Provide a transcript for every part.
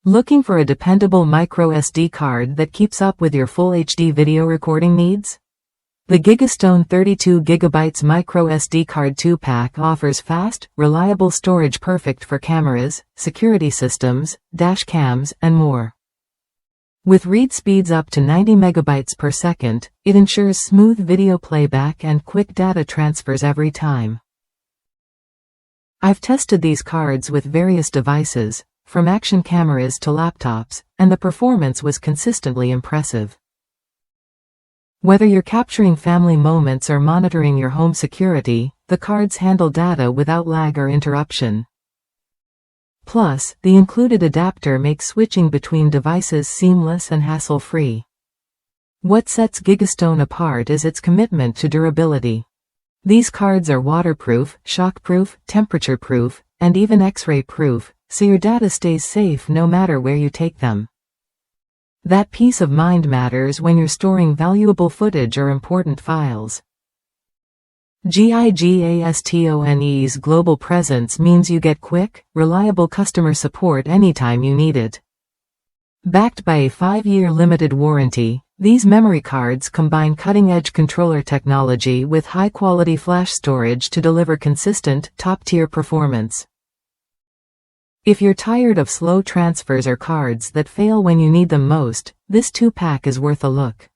Looking for a dependable microSD card that keeps up with your full HD video recording needs? The Gigastone 32GB microSD card 2-pack offers fast, reliable storage perfect for cameras, security systems, dash cams, and more. With read speeds up to 90 megabytes per second, it ensures smooth video playback and quick data transfers every time. I've tested these cards with various devices, from action cameras to laptops, and the performance was consistently impressive. Whether you're capturing family moments or monitoring your home security, the cards handle data without lag or interruption. Plus, the included adapter makes switching between devices seamless and hassle-free. What sets Gigastone apart is its commitment to durability. These cards are waterproof, shockproof, temperature-proof, and even X-ray proof, so your data stays safe no matter where you take them. That peace of mind matters when you're storing valuable footage or important files. Gigastone's global presence means you get quick, reliable customer support anytime you need it. Backed by a 5-year limited warranty, these memory cards combine cutting-edge controller technology with high-quality flash storage to deliver consistent, top-tier performance. If you're tired of slow transfers or cards that fail when you need them most, this 2-pack is worth a look.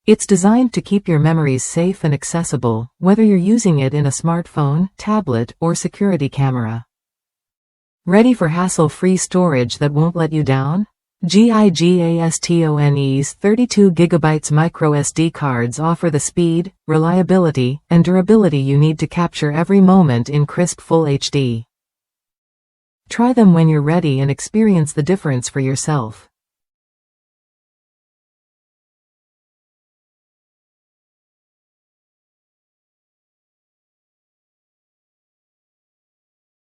It's designed to keep your memories safe and accessible, whether you're using it in a smartphone, tablet, or security camera. Ready for hassle-free storage that won't let you down? Gigastone's 32GB microSD cards offer the speed, reliability, and durability you need to capture every moment in crisp Full HD. Try them when you're ready and experience the difference for yourself.